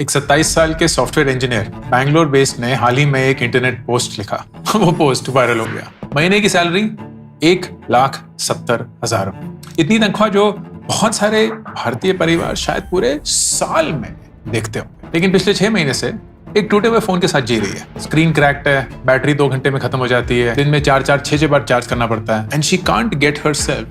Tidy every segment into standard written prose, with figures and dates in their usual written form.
एक 27 साल के सॉफ्टवेयर इंजीनियर बैंगलोर बेस्ड ने हाल ही में एक इंटरनेट पोस्ट लिखा। वो पोस्ट वायरल हो गया। महीने की सैलरी 1,70,000 रुपए। इतनी तनख्वाह जो बहुत सारे भारतीय परिवार शायद पूरे साल में देखते हो। लेकिन पिछले 6 महीने से एक टूटे हुए फोन के साथ जी रही है। स्क्रीन क्रैक्ड है, बैटरी 2 घंटे में खत्म हो जाती है, दिन में 4-6 बार चार्ज करना पड़ता है। And she can't get herself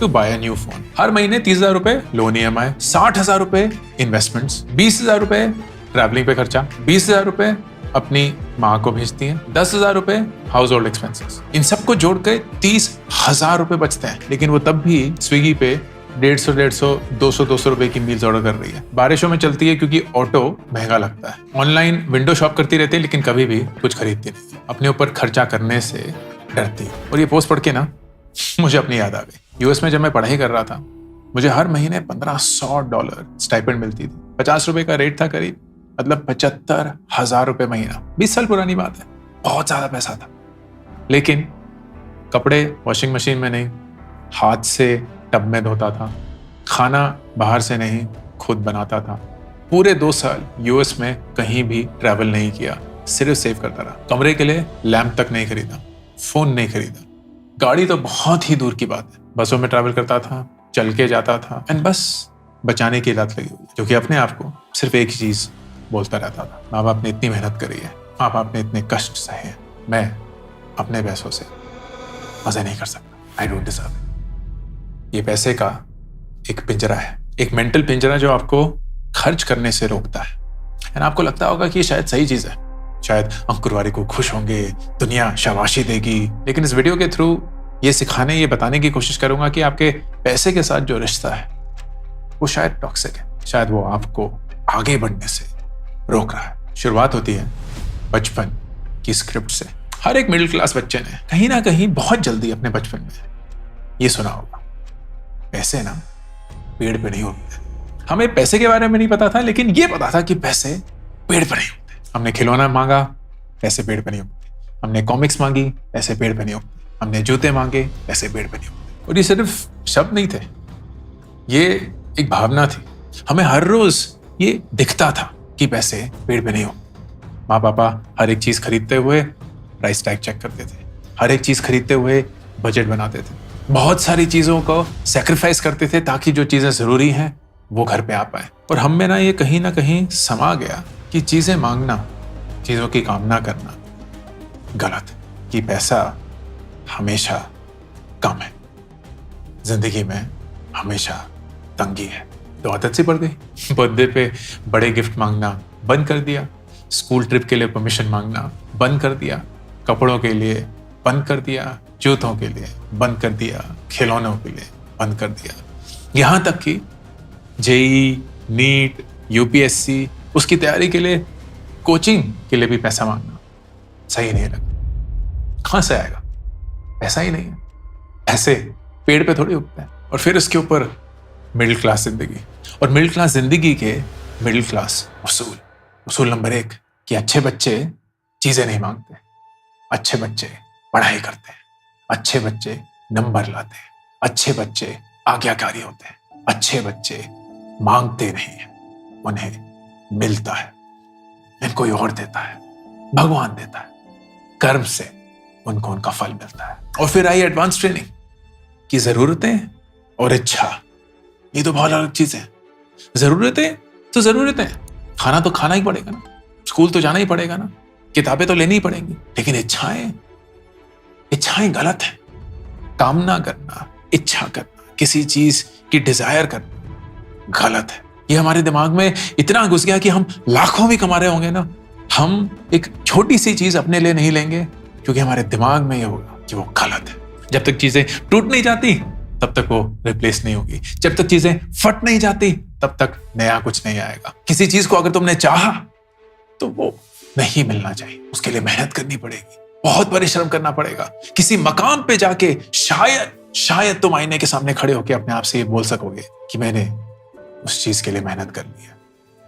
to buy a new phone. हर महीने 30,000 रुपए लोन EMI, 60,000 रुपए इन्वेस्टमेंट्स, 20,000 रुपए ट्रैवलिंग पे खर्चा, 20,000 रुपए अपनी माँ को भेजती है, 10,000 रुपए हाउस होल्ड एक्सपेंसेस। इन सबको जोड़ के 30,000 रुपए बचते हैं। लेकिन वो तब भी स्विगी पे 150, 200 रुपए की मील्स ऑर्डर कर रही है। बारिशों में चलती है क्योंकि ऑटो महंगा लगता है। ऑनलाइन विंडो शॉप करती रहती है लेकिन कभी भी कुछ खरीदती नहीं। अपने ऊपर खर्चा करने से डरती है। और ये पोस्ट पढ़ के ना मुझे अपनी याद आ गई। यूएस में जब मैं पढ़ाई कर रहा था, मुझे हर महीने $1,500 स्टाइपेंड मिलती थी। 50 रुपए का रेट था करीब, मतलब 75,000 रुपए महीना। 20 साल पुरानी बात है, बहुत ज्यादा पैसा था। लेकिन कपड़े वॉशिंग मशीन में नहीं, हाथ से टब में धोता था। खाना बाहर से नहीं, खुद बनाता था। पूरे 2 साल यूएस में कहीं भी ट्रैवल नहीं किया, सिर्फ सेव करता रहा। कमरे के लिए लैंप तक नहीं खरीदा, फोन नहीं खरीदा। गाड़ी तो बहुत ही दूर की बात है। बसों में ट्रैवल करता था, चल के जाता था। एंड बस बचाने की लत लगी हुई, जो कि अपने आप को सिर्फ एक ही चीज बोलता रहता था, माँ बाप ने इतनी मेहनत करी है, माँ बाप ने इतने कष्ट सहे हैं, मैं अपने पैसों से मजे नहीं कर सकता। I don't deserve it. ये पैसे का एक पिंजरा है, एक मेंटल पिंजरा जो आपको खर्च करने से रोकता है। एंड आपको लगता होगा कि ये शायद सही चीज है, शायद अंकुरवारी को खुश होंगे, दुनिया शाबाशी देगी। लेकिन इस वीडियो के थ्रू ये सिखाने, ये बताने की कोशिश करूंगा कि आपके पैसे के साथ जो रिश्ता है वो शायद टॉक्सिक है। शायद वो आपको आगे बढ़ने से रोक रहा है। शुरुआत होती है बचपन की स्क्रिप्ट से। हर एक मिडिल क्लास बच्चे ने कहीं ना कहीं बहुत जल्दी अपने बचपन में ये सुना होगा, पैसे ना पेड़ पे नहीं होते। हमें पैसे के बारे में नहीं पता था, लेकिन ये पता था कि पैसे पेड़ पे नहीं होते। हमने खिलौना मांगा, पैसे पेड़ पे नहीं होते। हमने कॉमिक्स मांगी, पैसे पेड़ पे नहीं होते। हमने जूते मांगे, पैसे पेड़ पे नहीं होते। और ये सिर्फ शब्द नहीं थे, ये एक भावना थी। हमें हर रोज ये दिखता था कि पैसे पेड़ पे नहीं होते। माँ पापा हर एक चीज खरीदते हुए प्राइस टैग चेक करते थे, हर एक चीज खरीदते हुए बजट बनाते थे, बहुत सारी चीजों को सेक्रीफाइस करते थे ताकि जो चीजें जरूरी हैं वो घर पे आ पाए। और हम में ना ये कहीं ना कहीं समा गया कि चीजें मांगना, चीजों की कामना करना गलत, कि पैसा हमेशा कम है, जिंदगी में हमेशा तंगी है। तो आदत सी पड़ गई। बर्थडे पे बड़े गिफ्ट मांगना बंद कर दिया, स्कूल ट्रिप के लिए परमिशन मांगना बंद कर दिया, कपड़ों के लिए बंद कर दिया, जूतों के लिए बंद कर दिया, खिलौनों के लिए बंद कर दिया। यहां तक कि JEE, नीट, UPSC, उसकी तैयारी के लिए, कोचिंग के लिए भी पैसा मांगना सही नहीं लगा। कहां से आएगा? पैसा ही नहीं है। ऐसे पेड़ पे थोड़ी उगता है। और फिर उसके ऊपर मिडिल क्लास जिंदगी, और मिडिल क्लास जिंदगी के मिडिल क्लास उसूल नंबर 1 कि अच्छे बच्चे चीजें नहीं मांगते, अच्छे बच्चे पढ़ाई करते हैं, अच्छे बच्चे नंबर लाते हैं, अच्छे बच्चे आज्ञाकारी होते हैं, अच्छे बच्चे मांगते नहीं है, उन्हें मिलता है, इनको कोई और देता है, भगवान देता है, कर्म से उनको उनका फल मिलता है। और फिर आई एडवांस ट्रेनिंग की जरूरतें और इच्छा, ये तो बहुत अलग चीज है। जरूरतें तो जरूरतें, खाना तो खाना ही पड़ेगा ना, स्कूल तो जाना ही पड़ेगा ना, किताबें तो लेनी ही पड़ेंगी। लेकिन इच्छाएं गलत है। कामना करना, इच्छा करना, किसी चीज की डिजायर करना गलत है। ये हमारे दिमाग में इतना घुस गया कि हम लाखों भी कमा रहे होंगे ना, हम एक छोटी सी चीज अपने लिए नहीं लेंगे क्योंकि हमारे दिमाग में ये होगा कि वो गलत है। जब तक चीजें टूट नहीं जाती तब तक वो रिप्लेस नहीं होगी। जब तक चीजें फट नहीं जाती तब तक नया कुछ नहीं आएगा। किसी चीज को अगर तुमने चाहा तो वो नहीं मिलना चाहिए, उसके लिए मेहनत करनी पड़ेगी, बहुत परिश्रम करना पड़ेगा। किसी मकाम पे जाके शायद तुम आईने के सामने खड़े होकर अपने आप से ये बोल सकोगे कि मैंने उस चीज के लिए मेहनत कर ली है,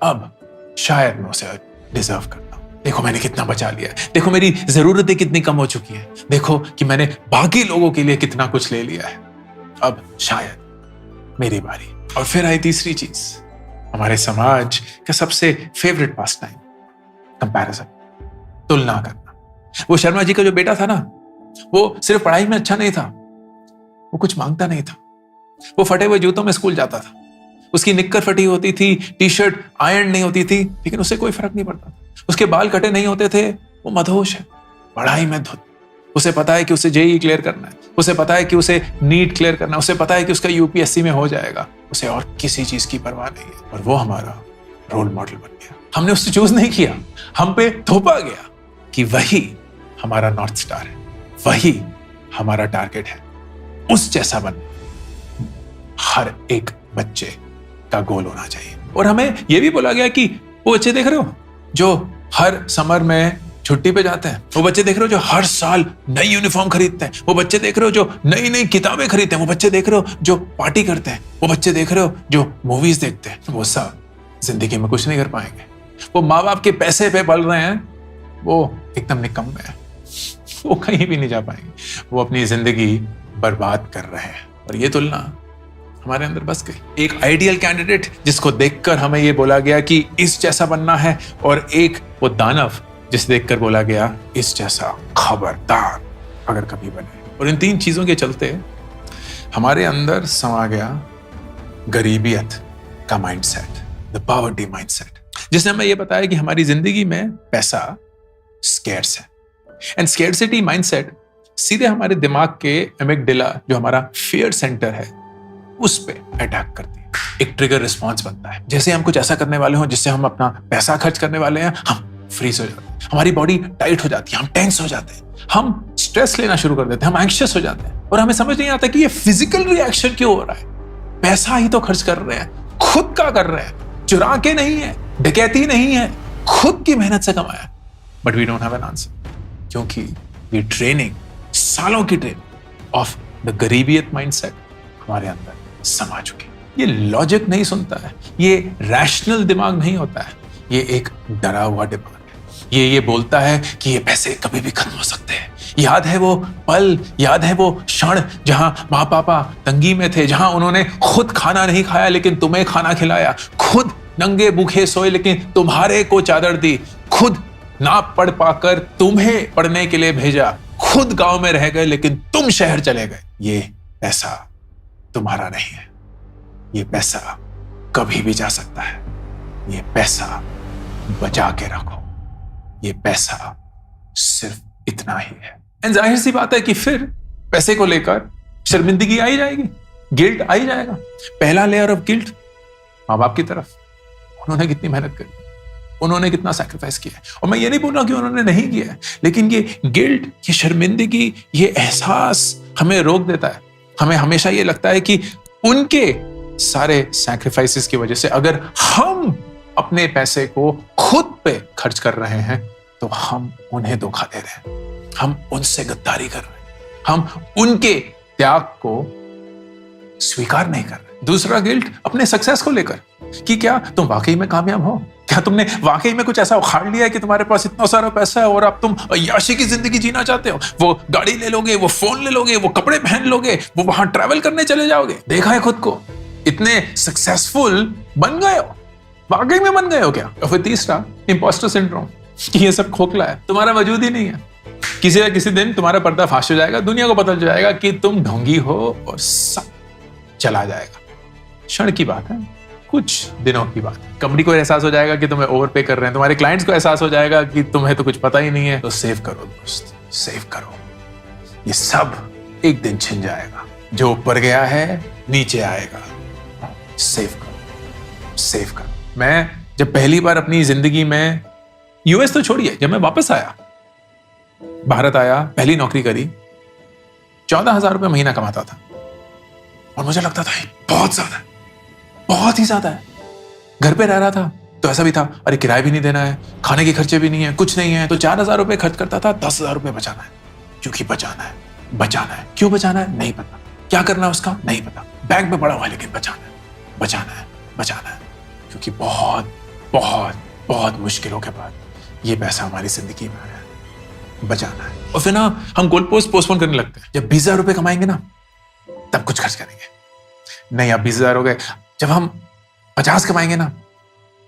अब शायद मैं उसे डिजर्व करता हूं। देखो मैंने कितना बचा लिया है, देखो मेरी जरूरतें कितनी कम हो चुकी हैं, देखो कि मैंने बाकी लोगों के लिए कितना कुछ ले लिया है, अब शायद मेरी बारी। और फिर आई तीसरी चीज, हमारे समाज का सबसे फेवरेट पास टाइम, कंपैरिजन, तुलना करना। वो शर्मा जी का जो बेटा था ना, वो सिर्फ पढ़ाई में अच्छा नहीं था, वो कुछ मांगता नहीं था। वो फटे हुए जूतों में स्कूल जाता था, उसकी निक्कर फटी होती थी, टी शर्ट आयरन नहीं होती थी, लेकिन उसे कोई फर्क नहीं पड़ता। उसके बाल कटे नहीं होते थे, वो मदहोश है, पढ़ाई में धुत। उसे पता है कि उसे जेईई क्लियर करना है, उसे पता है कि उसे नीट क्लियर करना है, उसे पता है कि उसका यूपीएससी में हो जाएगा, उसे और किसी चीज की परवाह नहीं है। और वो हमारा रोल मॉडल बन गया। हमने उससे चूज नहीं किया, हम पे थोपा गया कि वही हमारा नॉर्थ स्टार है, वही हमारा टारगेट है। उस जैसा बन हर एक बच्चे का गोल होना चाहिए। और हमें यह भी बोला गया कि वो बच्चे देख रहे हो जो हर समर में छुट्टी पे जाते हैं, वो बच्चे देख रहे हो जो हर साल नई यूनिफॉर्म खरीदते हैं, वो बच्चे देख रहे हो जो नई नई किताबें खरीदते हैं, वो बच्चे देख रहे हो जो पार्टी करते हैं, वो बच्चे देख रहे हो जो मूवीज देखते हैं। वो सब जिंदगी में कुछ नहीं कर पाएंगे। वो माँ बाप के पैसे पे पल रहे हैं, वो एकदम निकम्मे हैं, वो कहीं भी नहीं जा पाएंगे, वो अपनी जिंदगी बर्बाद कर रहे हैं। और ये तुलना हमारे अंदर बस गई। एक आइडियल कैंडिडेट जिसको देखकर हमें ये बोला गया कि इस जैसा बनना है, और एक वो दानव जिसे देखकर बोला गया इस जैसा खबरदार अगर कभी बने। और इन तीन चीजों के चलते हमारे अंदर समा गया गरीबियत का माइंडसेट, द पॉवर्टी माइंडसेट, जिसने हमें ये बताया कि हमारी जिंदगी में पैसा स्कैर्स है। एंड स्कैर्सिटी माइंडसेट सीधे हमारे दिमाग के एमिगडाला, जो हमारा फियर सेंटर है, उस पे अटैक करती है। एक ट्रिगर रिस्पॉन्स बनता है। जैसे हम कुछ ऐसा करने वाले हो जिससे हम अपना पैसा खर्च करने वाले हैं, हम फ्रीज हो जाते हैं, हमारी बॉडी टाइट हो जाती है, हम टेंस हो जाते हैं, हम स्ट्रेस लेना शुरू कर देते हैं, हम एंग्शियस हो जाते हैं। और हमें समझ नहीं आता कि ये फिजिकल रिएक्शन क्यों हो रहा है। पैसा ही तो खर्च कर रहे हैं, खुद का कर रहे हैं, चुरा के नहीं है, डकैती नहीं है, खुद की मेहनत से कमाया। But we don't have an answer, क्योंकि ये ट्रेनिंग, सालों की ट्रेनिंग ऑफ द गरीबियत माइंडसेट हमारे अंदर समा चुकी। ये लॉजिक नहीं सुनता है, ये रैशनल दिमाग नहीं होता है, ये एक डरा हुआ दिमाग है। ये बोलता है कि ये पैसे कभी भी खत्म हो सकते हैं। याद है वो पल, याद है वो क्षण जहां माँ पापा तंगी में थे, जहां उन्होंने खुद खाना नहीं खाया लेकिन तुम्हें खाना खिलाया, खुद नंगे भूखे सोए लेकिन तुम्हारे को चादर दी, खुद ना पढ़ पाकर तुम्हें पढ़ने के लिए भेजा, खुद गांव में रह गए लेकिन तुम शहर चले गए। ये पैसा तुम्हारा नहीं है, ये पैसा कभी भी जा सकता है, ये पैसा बचा के रखो, ये पैसा सिर्फ इतना ही है। एंड जाहिर सी बात है कि फिर पैसे को लेकर शर्मिंदगी आई जाएगी, गिल्ट आई जाएगा। पहला लेयर ऑफ गिल्ट माँ बाप की तरफ, उन्होंने कितनी मेहनत करी, उन्होंने कितना सैक्रिफाइस किया है। और मैं ये नहीं बोल रहा कि उन्होंने नहीं किया है, लेकिन ये गिल्ट, ये शर्मिंदगी, ये एहसास हमें रोक देता है। हमें हमेशा ये लगता है कि उनके सारे सैक्रिफाइसेस की वजह से अगर हम अपने पैसे को खुद पे खर्च कर रहे हैं तो हम उन्हें धोखा दे रहे हैं, हम उनसे गद्दारी कर रहे हैं, हम उनके त्याग को स्वीकार नहीं कर रहे। दूसरा गिल्ट अपने सक्सेस को लेकर कि क्या तुम वाकई में कामयाब हो, क्या तुमने वाकई में कुछ ऐसा उखाड़ लिया है कि तुम्हारे पास इतना सारा पैसा है और अब तुम अय्याशी की जिंदगी जीना चाहते हो। वो गाड़ी ले लोगे, वो फोन ले लोगे, वो कपड़े पहन लोगे, वो वहां ट्रैवल करने चले जाओगे। देखा है खुद को, इतने सक्सेसफुल बन गए हो, वाकई में बन गए हो क्या? और फिर तीसरा इंपोस्टर सिंड्रोम, कि ये सब खोखला है, तुम्हारा वजूद ही नहीं है। किसी न किसी दिन तुम्हारा पर्दा फाश हो जाएगा, दुनिया को पता चल जाएगा कि तुम ढोंगी हो और सब चला जाएगा। क्षण की बात है, कुछ दिनों की बात है। कंपनी को एहसास हो जाएगा कि तुम्हें ओवरपे कर रहे हैं, तुम्हारे क्लाइंट्स को एहसास हो जाएगा कि तुम्हें तो कुछ पता ही नहीं है। तो सेव करो दोस्त, सेव करो, ये सब एक दिन छिन जाएगा। जो ऊपर गया है नीचे आएगा। सेव करो, सेव करो। मैं जब पहली बार अपनी जिंदगी में, यूएस तो छोड़िए, जब मैं वापस आया, भारत आया, पहली नौकरी करी, 14,000 रुपये महीना कमाता था और मुझे लगता था बहुत ज्यादा है, बहुत ही ज्यादा है। घर पे रह रहा था तो ऐसा भी था, अरे किराया भी नहीं देना है, खाने के खर्चे भी नहीं है, कुछ नहीं है, तो 4,000 रुपये खर्च करता था, 10,000 रुपये बचाना है, क्योंकि बचाना है, बचाना है। क्यों बचाना है नहीं पता, क्या करना है उसका नहीं पता, बैंक में पड़ा हुआ है लेकिन बचाना है, बचाना है, बचाना है, क्योंकि बहुत बहुत बहुत मुश्किलों के बाद ये पैसा हमारी जिंदगी में आया, बचाना है। और फिर ना हम गोल पोस्ट पोस्टपोन करने लगते हैं। जब 20,000 रुपये कमाएंगे ना तब कुछ खर्च करेंगे, नहीं अब 20,000 हो गए। जब हम 50 कमाएंगे ना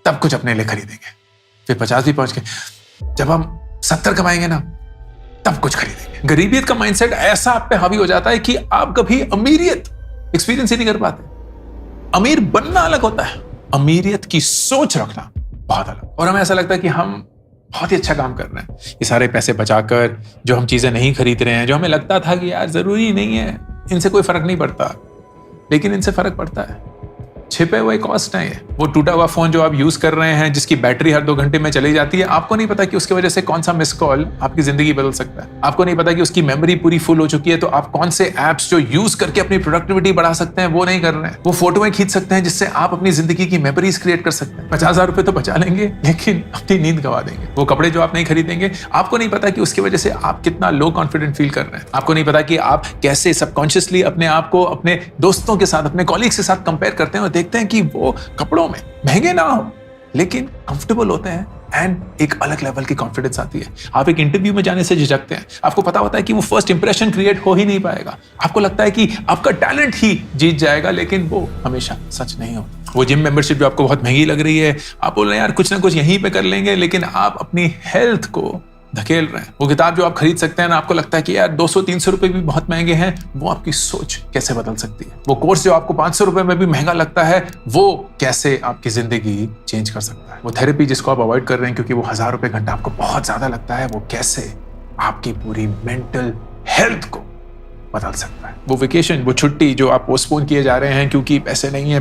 तब कुछ अपने लिए खरीदेंगे, फिर 50 भी पहुंच गए, जब हम 70 कमाएंगे ना तब कुछ खरीदेंगे। गरीबियत का माइंडसेट ऐसा आप पे हावी हो जाता है कि आप कभी अमीरियत एक्सपीरियंस ही नहीं कर पाते। अमीर बनना अलग होता है, अमीरियत की सोच रखना बहुत अलग। और हमें ऐसा लगता है कि हम बहुत ही अच्छा काम कर रहे हैं, ये सारे पैसे बचाकर जो हम चीजें नहीं खरीद रहे हैं, जो हमें लगता था कि यार जरूरी नहीं है, इनसे कोई फर्क नहीं पड़ता, लेकिन इनसे फर्क पड़ता है। छिपे हुए कॉस्ट है। वो टूटा हुआ फोन जो आप यूज कर रहे हैं, जिसकी बैटरी हर 2 घंटे में चली जाती है, आपको नहीं पता कि उसकी वजह से कौन सा मिस कॉल आपकी जिंदगी बदल सकता है। आपको नहीं पता कि उसकी मेमोरी पूरी फुल हो चुकी है, तो आप कौन से एप्स जो यूज करके अपनी प्रोडक्टिविटी बढ़ा सकते हैं वो नहीं कर रहे हैं। वो फोटोएं खींच सकते हैं जिससे आप अपनी जिंदगी की मेमोरीज क्रिएट कर सकते हैं। 50,000 रुपए तो बचा लेंगे, लेकिन अपनी नींद गवा देंगे। वो कपड़े जो आप नहीं खरीदेंगे, आपको नहीं पता कि उसकी वजह से आप कितना लो कॉन्फिडेंट फील कर रहे हैं। आपको नहीं पता कि आप कैसे सबकॉन्शियसली अपने आप को अपने दोस्तों के साथ, अपने कॉलीग्स के साथ कंपेयर करते हैं और देखते हैं कि वो कपड़ों में महंगे ना हो लेकिन कंफर्टेबल होते हैं, एंड एक अलग लेवल की कॉन्फिडेंस आती है। आप एक इंटरव्यू में जाने से झिझकते हैं, आपको पता होता है कि वो फर्स्ट इंप्रेशन क्रिएट हो ही नहीं पाएगा। आपको लगता है कि आपका टैलेंट ही जीत जाएगा, लेकिन वो हमेशा सच नहीं होता। वो जिम मेंबरशिप जो आपको बहुत महंगी लग रही है, आप बोल रहे हैं यार कुछ ना कुछ यहीं पे कर लेंगे, लेकिन आप अपनी हेल्थ को धकेल रहे हैं। वो किताब जो आप खरीद सकते हैं ना, आपको लगता है कि यार 200-300 रुपए भी बहुत महंगे हैं, वो आपकी सोच कैसे बदल सकती है। वो कोर्स जो आपको 500 रुपए में भी महंगा लगता है, वो कैसे आपकी जिंदगी चेंज कर सकता है। वो थेरेपी जिसको आप अवॉइड कर रहे हैं क्योंकि वो 1000 रुपए घंटा आपको बहुत ज्यादा लगता है, वो कैसे आपकी पूरी मेंटल हेल्थ को बदल सकता है। वो वेकेशन, वो छुट्टी जो आप पोस्टपोन किए जा रहे हैं क्योंकि पैसे नहीं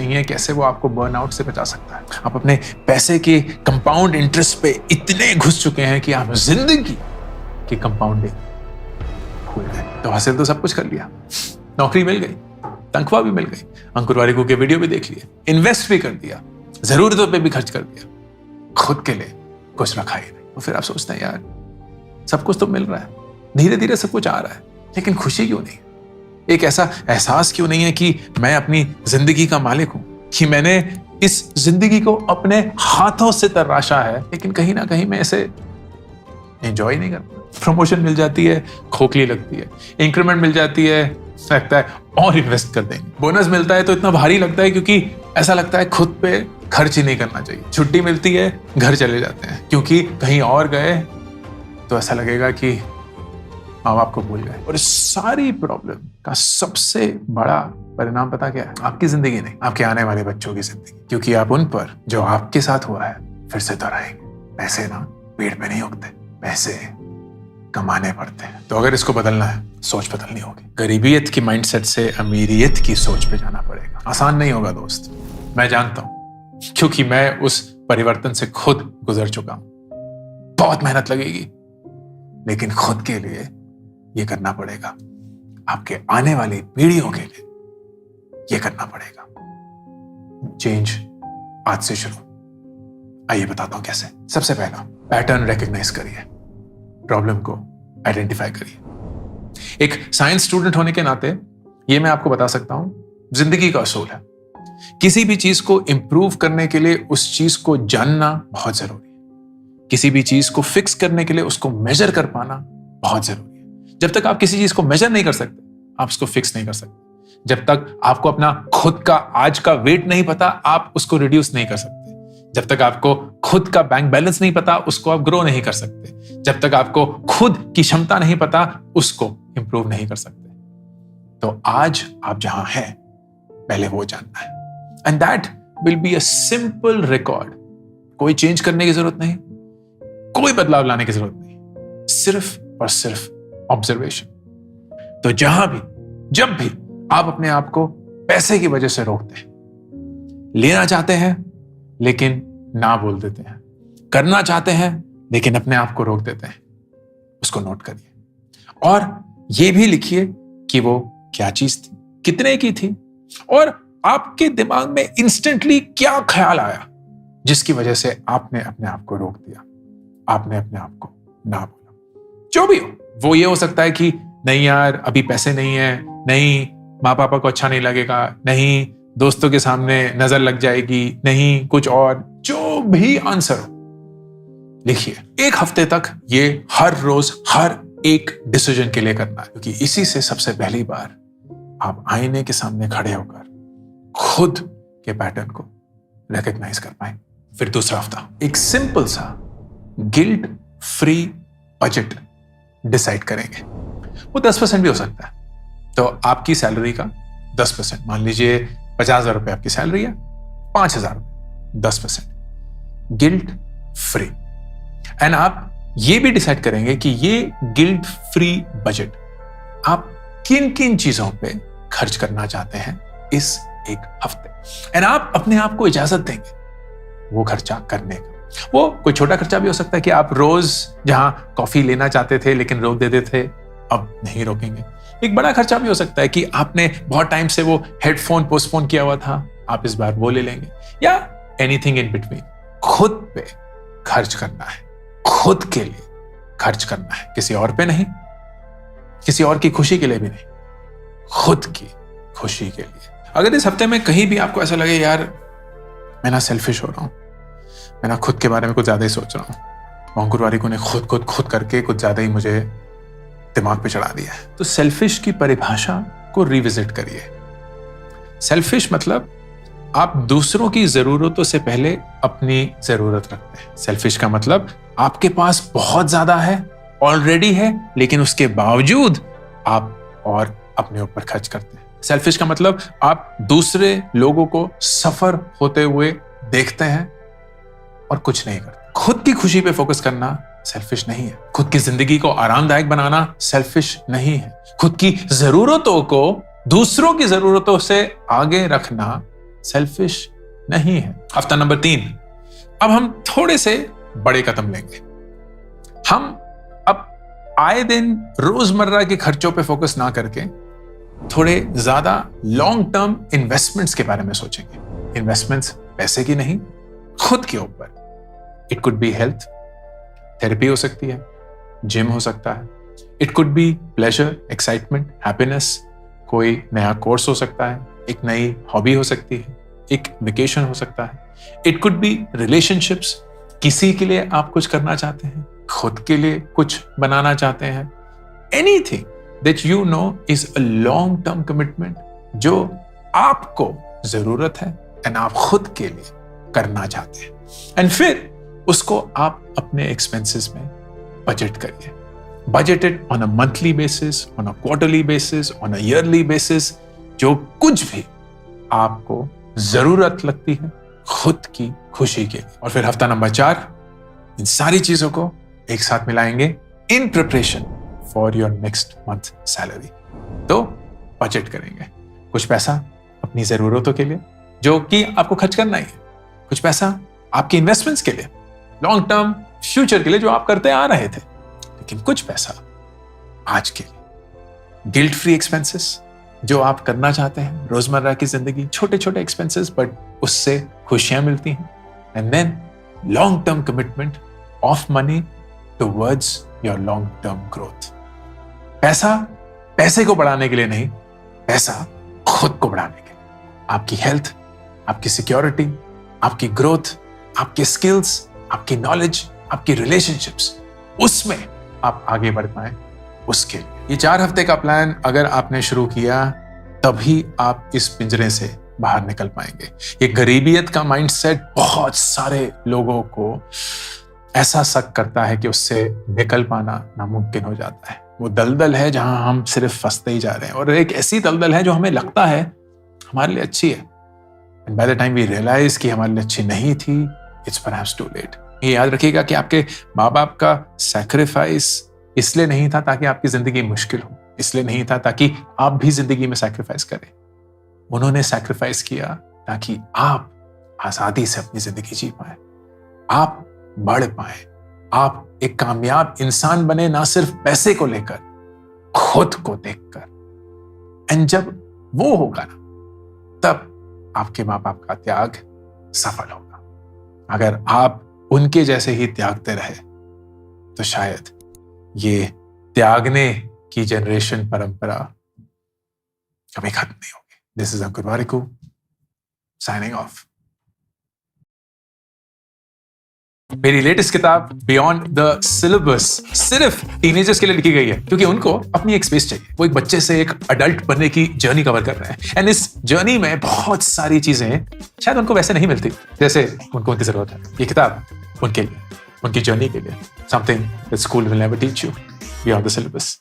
है, कैसे वो आपको बर्नआउट से बचा सकता है। आप अपने पैसे के कंपाउंड इंटरेस्ट पे इतने घुस चुके हैं कि आप जिंदगी की कंपाउंडिंग भूल गए। तो हासिल तो सब कुछ कर लिया, नौकरी मिल गई, तनख्वाह भी मिल गई, अंकुर वारिकू के वीडियो भी देख लिए, इन्वेस्ट भी कर दिया, जरूरतों पे भी खर्च कर दिया, खुद के लिए कुछ रखा ही नहीं। तो फिर आप सोचते हैं यार सब कुछ तो मिल रहा है, धीरे धीरे सब कुछ आ रहा है, लेकिन खुशी क्यों नहीं? एक ऐसा एहसास क्यों नहीं है कि मैं अपनी जिंदगी का मालिक हूं, कि मैंने इस जिंदगी को अपने हाथों से तराशा है, लेकिन कहीं ना कहीं मैं इसे एंजॉय नहीं करता। प्रमोशन मिल जाती है, खोखली लगती है, इंक्रीमेंट मिल जाती है, लगता है और इन्वेस्ट कर देंगे, बोनस मिलता है तो इतना भारी लगता है क्योंकि ऐसा लगता है खुद पे खर्च ही नहीं करना चाहिए। छुट्टी मिलती है, घर चले जाते हैं क्योंकि कहीं और गए तो ऐसा लगेगा कि माँ बाप को भूल गए। और इस सारी प्रॉब्लम का सबसे बड़ा परिणाम पता क्या है? आपकी जिंदगी नहीं, आपके आने वाले बच्चों की जिंदगी, क्योंकि आप उन पर जो आपके साथ हुआ है फिर से दोहराएंगे। पैसे ना पेड़ पे नहीं उगते, पैसे कमाने पड़ते हैं। तो अगर इसको बदलना है, सोच बदलनी होगी। गरीबियत की माइंडसेट से अमीरियत की सोच पे जाना पड़ेगा। आसान नहीं होगा दोस्त, मैं जानता हूं, क्योंकि मैं उस परिवर्तन से खुद गुजर चुका हूं। बहुत मेहनत लगेगी, लेकिन खुद के लिए ये करना पड़ेगा, आपके आने वाली पीढ़ियों के लिए ये करना पड़ेगा। चेंज आज से शुरू। आइए बताता हूं कैसे। सबसे पहला, पैटर्न रिकॉग्नाइज करिए, प्रॉब्लम को आइडेंटिफाई करिए। एक साइंस स्टूडेंट होने के नाते ये मैं आपको बता सकता हूं, जिंदगी का असूल है, किसी भी चीज को इंप्रूव करने के लिए उस चीज को जानना बहुत जरूरी है। किसी भी चीज को फिक्स करने के लिए उसको मेजर कर पाना बहुत जरूरी है। जब तक आप किसी चीज को मेजर नहीं कर सकते, आप उसको फिक्स नहीं कर सकते। जब तक आपको अपना खुद का आज का वेट नहीं पता, आप उसको रिड्यूस नहीं कर सकते। जब तक आपको खुद का बैंक बैलेंस नहीं पता, उसको आप ग्रो नहीं कर सकते। जब तक आपको खुद की क्षमता नहीं पता, उसको इंप्रूव नहीं कर सकते। तो आज आप जहां हैं, पहले वो जानना है, and that will be a simple record. कोई चेंज करने की जरूरत नहीं, कोई बदलाव लाने की जरूरत नहीं, सिर्फ और सिर्फ ऑब्जर्वेशन। तो जहां भी, जब भी आप अपने आप को पैसे की वजह से रोकते हैं, लेना चाहते हैं लेकिन ना बोल देते हैं, करना चाहते हैं लेकिन अपने आप को रोक देते हैं, उसको नोट करिए और यह भी लिखिए कि वो क्या चीज थी, कितने की थी, और आपके दिमाग में इंस्टेंटली क्या ख्याल आया जिसकी वजह से आपने अपने आप को रोक दिया, आपने अपने आप को ना बोला। जो भी हो, वो ये हो सकता है कि नहीं यार अभी पैसे नहीं है, नहीं माँ पापा को अच्छा नहीं लगेगा, नहीं दोस्तों के सामने नजर लग जाएगी, नहीं कुछ और, जो भी आंसर हो लिखिए। 1 हफ्ते तक ये हर रोज हर एक डिसीजन के लिए करना है, क्योंकि इसी से सबसे पहली बार आप आईने के सामने खड़े होकर खुद के पैटर्न को रिकॉग्नाइज कर पाए। फिर दूसरा हफ्ता एक सिंपल सा गिल्ट फ्री बजट डिसाइड करेंगे। वो 10% भी हो सकता है। तो आपकी सैलरी का 10%, मान लीजिए 50,000 रुपए आपकी सैलरी है, 5,000 रुपए 10%, गिल्ट फ्री। एंड आप ये भी डिसाइड करेंगे कि ये गिल्ट फ्री बजट आप किन किन चीजों पे खर्च करना चाहते हैं इस एक हफ्ते। एंड आप अपने आप को इजाजत देंगे वो खर्चा करने का। वो कोई छोटा खर्चा भी हो सकता है कि आप रोज जहां कॉफी लेना चाहते थे लेकिन रोक देते थे, अब नहीं रोकेंगे। एक बड़ा खर्चा भी हो सकता है कि आपने बहुत टाइम से वो हेडफोन पोस्टपोन किया हुआ था, आप इस बार वो ले लेंगे, या एनीथिंग इन बिटवीन। खुद पे खर्च करना है, खुद के लिए खर्च करना है, किसी और पे नहीं, किसी और की खुशी के लिए भी नहीं, खुद की खुशी के लिए। अगर इस हफ्ते में कहीं भी आपको ऐसा लगे यार मैं ना सेल्फिश हो रहा हूं, मैं ना खुद के बारे में कुछ ज्यादा ही सोच रहा हूं, अंकुर वारिको ने खुद करके कुछ ज्यादा ही मुझे दिमाग पे चढ़ा दिया है, तो सेल्फिश की परिभाषा को रिविजिट करिए। सेल्फिश मतलब आप दूसरों की जरूरतों से पहले अपनी जरूरत रखते हैं। सेल्फिश का मतलब आपके पास बहुत ज्यादा है, ऑलरेडी है, लेकिन उसके बावजूद आप और अपने ऊपर खर्च करते हैं। सेल्फिश का मतलब आप दूसरे लोगों को सफर होते हुए देखते हैं और कुछ नहीं करते। खुद की खुशी पे फोकस करना सेल्फिश नहीं है। खुद की जिंदगी को आरामदायक बनाना सेल्फिश नहीं है। खुद की जरूरतों को दूसरों की जरूरतों से आगे रखना सेल्फिश नहीं है। हफ्ता नंबर 3, अब हम थोड़े से बड़े कदम लेंगे। हम अब आए दिन रोजमर्रा के खर्चों पे फोकस ना करके थोड़े ज्यादा लॉन्ग टर्म इन्वेस्टमेंट्स के बारे में सोचेंगे। इन्वेस्टमेंट्स पैसे की नहीं, खुद के ऊपर। It could be health, therapy हो सकती है, जिम हो सकता है, it could be pleasure, excitement, happiness, कोई नया कोर्स हो सकता है, एक नई हॉबी हो सकती है, एक वेकेशन हो सकता है, इट कुड बी रिलेशनशिप्स, किसी के लिए आप कुछ करना चाहते हैं, खुद के लिए कुछ बनाना चाहते हैं, anything that you know is a long term commitment जो आपको जरूरत है एंड आप खुद के लिए करना चाहते हैं। एंड फिर उसको आप अपने एक्सपेंसेस में बजट करिए। Budget it on a monthly basis, on a quarterly basis, on a yearly basis, जो कुछ भी आपको जरूरत लगती है खुद की खुशी के लिए। और फिर हफ्ता नंबर 4, इन सारी चीजों को एक साथ मिलाएंगे in preparation for your next month salary. तो बजट करेंगे कुछ पैसा अपनी जरूरतों के लिए जो कि आपको खर्च करना ही है, कुछ पैसा आपके इन्वेस्टमेंट्स के लिए, लॉन्ग टर्म फ्यूचर के लिए जो आप करते आ रहे थे, लेकिन कुछ पैसा आज के लिए, गिल्ट फ्री एक्सपेंसेस जो आप करना चाहते हैं, रोजमर्रा की जिंदगी, छोटे छोटे एक्सपेंसेस बट उससे खुशियां मिलती हैं। And then long term commitment of money towards your long term growth. पैसा पैसे को बढ़ाने के लिए नहीं, पैसा खुद को बढ़ाने के लिए, आपकी हेल्थ, आपकी सिक्योरिटी, आपकी ग्रोथ, आपके स्किल्स, आपकी नॉलेज, आपकी रिलेशनशिप्स, उसमें आप आगे बढ़ पाए उसके लिए। ये 4 हफ्ते का प्लान अगर आपने शुरू किया तभी आप इस पिंजरे से बाहर निकल पाएंगे। ये गरीबियत का माइंडसेट बहुत सारे लोगों को ऐसा शक करता है कि उससे निकल पाना नामुमकिन हो जाता है। वो दलदल है जहां हम सिर्फ फंसते ही जा रहे हैं, और एक ऐसी दलदल है जो हमें लगता है हमारे लिए अच्छी है, and by the time we realise कि हमारे लिए अच्छी नहीं थी, इट्स परहैप्स टू लेट। ये याद रखिएगा कि आपके माँ बाप का सैक्रिफाइस इसलिए नहीं था ताकि आपकी जिंदगी मुश्किल हो, इसलिए नहीं था ताकि आप भी जिंदगी में सैक्रिफाइस करें। उन्होंने सैक्रिफाइस किया ताकि आप आजादी से अपनी जिंदगी जी पाए, आप बढ़ पाए, आप एक कामयाब इंसान बने, ना सिर्फ पैसे को लेकर, खुद को देखकर। एंड जब वो होगा ना, तब आपके माँ बाप का त्याग सफल होगा। अगर आप उनके जैसे ही त्यागते रहे तो शायद ये त्यागने की जनरेशन परंपरा कभी खत्म नहीं होगी। This is Ankur Warikoo signing off. मेरी लेटेस्ट किताब बियॉन्ड द सिलेबस सिर्फ टीनेजर्स के लिए लिखी गई है, क्योंकि उनको अपनी एक स्पेस चाहिए। वो एक बच्चे से एक अडल्ट बनने की जर्नी कवर कर रहे हैं, एंड इस जर्नी में बहुत सारी चीजें शायद उनको वैसे नहीं मिलती जैसे उनको उनकी जरूरत है। ये किताब उनके लिए, उनकी जर्नी के लिए, something that school will never teach you beyond the syllabus.